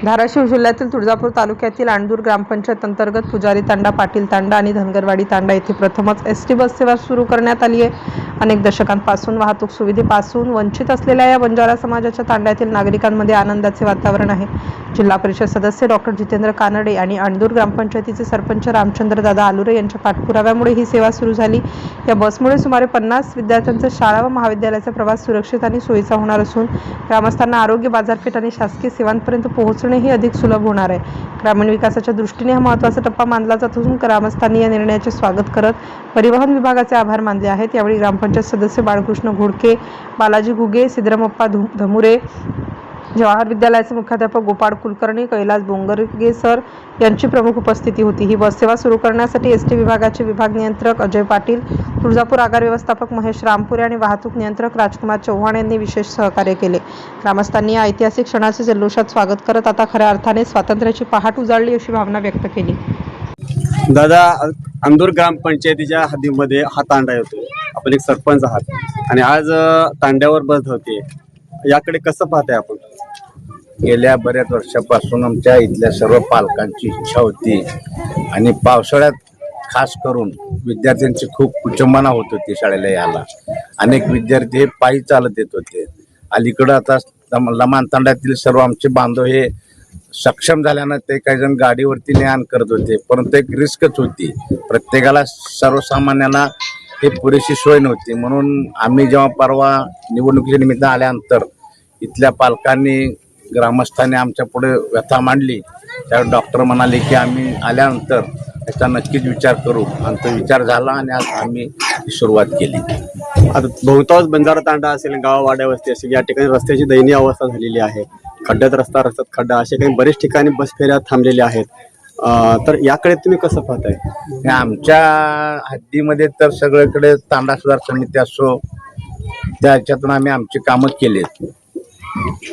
धाराशिव जिल्ह्यातील तुळजापूर तालुक्यातील आणदूर ग्रामपंचायत अंतर्गत पुजारी तांडा, पाटील तांडा आणि धनगरवाडी तांडा येथे प्रथमच एसटी बस सेवा सुरू करण्यात आली आहे। अनेक दशकांपासून वाहतूक सुविधेपासून वंचित असलेल्या या बंजारा समाजाच्या तांड्यातील नागरिकांमध्ये आनंदाचे वातावरण आहे। जिल्हा परिषद सदस्य डॉक्टर जितेंद्र कानडे आणि आणदूर ग्रामपंचायतीचे सरपंच रामचंद्र दादा आलुरे यांच्या पाठपुराव्यामुळे ही सेवा सुरू झाली। या बसमुळे सुमारे 50 विद्यार्थ्यांचा शाळा व महाविद्यालयाचा प्रवास सुरक्षित आणि सोयीचा होणार असून ग्रामस्थांना आरोग्य, बाजारपेठ आणि शासकीय सेवांपर्यंत पोहोचणे ही अधिक सुलभ होणार आहे। ग्रामीण विकासाच्या दृष्टीने हा महत्त्वाचा टप्पा मानला जात असून ग्रामस्थांनी या निर्णयाचे स्वागत करत परिवहन विभागाचे आभार मानले आहेत। यावेळी ग्रामपंचायत सदस्य बाळकृष्ण घोडके, बालाजी घुगे, सिद्धरामप्पा धमुरे, जवाहर विद्यालयाचे मुख्याध्यापक गोपाळ कुलकर्णी, कैलास बोंगरगे सर यांची प्रमुख उपस्थिती होती। ही बस सेवा सुरू करण्यासाठी एसटी विभागाचे विभाग नियंत्रक अजय पाटील, तुळजापूर आगार व्यवस्थापक महेश रामपुरे आणि वाहतूक नियंत्रक राजकुमार चव्हाण यांनी विशेष सहकार्य केले। ग्रामस्थांनी या ऐतिहासिक क्षणाचे जल्लोषात स्वागत करत आता खऱ्या अर्थाने स्वातंत्र्याची पहाट उजाडली अशी भावना व्यक्त केली। दादा, आणदूर ग्रामपंचायतीच्या हद्दीमध्ये हा तांडा येतो। आपण एक सरपंच आहात आणि आज तांड्यावर बस धावते, याकडे कसं पाहताय आपण? गेल्या बऱ्याच वर्षापासून आमच्या इथल्या सर्व पालकांची इच्छा होती आणि पावसाळ्यात खास करून विद्यार्थ्यांची खूप कुचंबना होत होती शाळेला यायला। अनेक विद्यार्थी हे पायी चालत येत होते। अलीकडं आता लमान तांड्यातील सर्व आमचे बांधव हे सक्षम झाल्यानं ते काही जण गाडीवरती ने-आण करत होते, परंतु एक रिस्कच होती। प्रत्येकाला, सर्वसामान्यांना हे पुरेशी सोय नव्हती। म्हणून आम्ही जेव्हा परवा निवडणुकीच्या निमित्त आल्यानंतर इथल्या पालकांनी, ग्रामस्थांनी आमच्या पुढे व्यथा मांडली, त्यावेळी डॉक्टर म्हणाले की आम्ही आल्यानंतर याचा नक्कीच विचार करू, आणि तो विचार झाला आणि आज आम्ही सुरुवात केली। आता बहुतांश बंजारा तांडा असेल, गाववाड्या वस्ती असेल, या ठिकाणी रस्त्याची दयनीय अवस्था झालेली आहे। खड्ड्यात रस्ता, रस्त्यात खड्डा, असे काही बरेच ठिकाणी बस फेऱ्या थांबलेल्या आहेत। तर याकडे तुम्ही कसं पाहताय? आमच्या हद्दीमध्ये तर सगळीकडे तांडा सुधार समिती असो, त्याच्यातून आम्ही आमची कामं केलीत।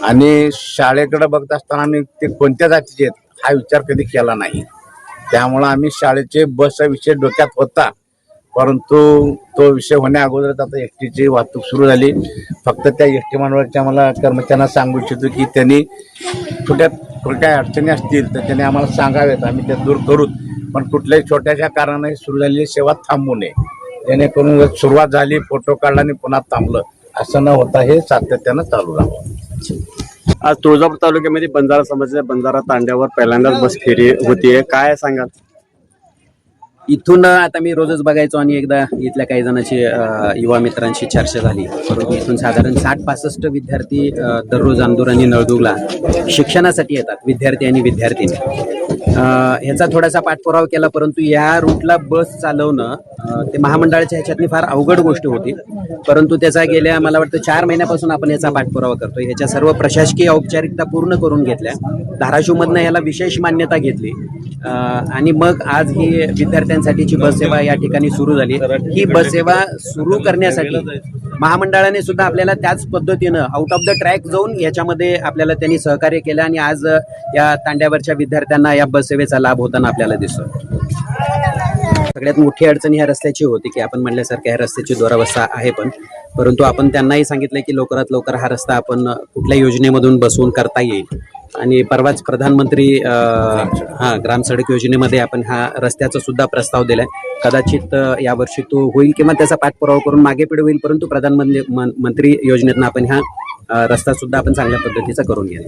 आणि शाळेकडे बघत असताना आम्ही ते कोणत्या जातीचे आहेत हा विचार कधी केला नाही। त्यामुळं आम्ही शाळेचे बसचा विषय डोक्यात होता, परंतु तो विषय होण्या अगोदरच आता एसटीची वाहतूक सुरू झाली। फक्त त्या एसटी मंडळाच्या मला कर्मचाऱ्यांना सांगू इच्छितो की त्यांनी काही अडचणी असतील तर त्यांनी आम्हाला सांगावेत, आम्ही त्या दूर करू। पण कुठल्याही छोट्याशा कारणाने सुरू झालेली सेवा थांबू नये, जेणेकरून सुरुवात झाली, फोटो काढला आणि पुन्हा थांबलं असं न होता हे सातत्यानं चालू राहावं। आज तुळजापूर तालुक्यामध्ये बंजारा समाजाच्या बंजारा तांड्यावर पहिल्यांदाच बस फेरी होतीये, काय सांगाल? इथून आता मी रोजच बघायचो आणि एकदा इथल्या काही जणांची युवा मित्रांशी चर्चा झाली, परंतु इथून साधारण 60-65 विद्यार्थी दररोज आणदूर आणि नळदुर्गला शिक्षणासाठी येतात, विद्यार्थी आणि विद्यार्थिनी। ह्याचा थोडासा पाठपुरावा केला, परंतु या रूटला बस चालवणं ते महामंडळाच्या ह्याच्यातली फार अवघड गोष्ट होती। परंतु त्याचा गेल्या मला वाटतं 4 महिन्यापासून आपण याचा पाठपुरावा करतोय। ह्याच्या सर्व प्रशासकीय औपचारिकता पूर्ण करून घेतल्या, धाराशिवमधनं याला विशेष मान्यता घेतली आणि मग आज ही विद्यार्थ्यांसाठीची बस सेवा या ठिकाणी सुरू झाली। ही बस सेवा सुरू करण्यासाठी महामंडळाने सुद्धा आपल्याला त्याच पद्धतीनं आउट ऑफ द ट्रॅक जाऊन याच्यामध्ये आपल्याला त्यांनी सहकार्य केलं आणि आज या तांड्यावरच्या विद्यार्थ्यांना या बस सेवेचा लाभ होताना आपल्याला दिसतो। सगळ्यात मोठी अडचण ह्या रस्त्याची होती की आपण म्हणल्यासारख्या ह्या रस्त्याची दुरावस्था आहे, परंतु आपण त्यांनाही सांगितलं की लवकरात लवकर हा रस्ता आपण कुठल्या योजनेमधून बसवून करता येईल। आणि परवाच प्रधानमंत्री ग्राम सडक योजनेमध्ये आपण हा रस्त्याचा सुद्धा प्रस्ताव दिलाय। कदाचित यावर्षी तो होईल किंवा त्याचा पाठपुरावा करून मागे पुढे होईल, परंतु प्रधानमंत्री योजनेतून आपण हा रस्ता सुद्धा आपण चांगल्या पद्धतीचा करून घेऊ।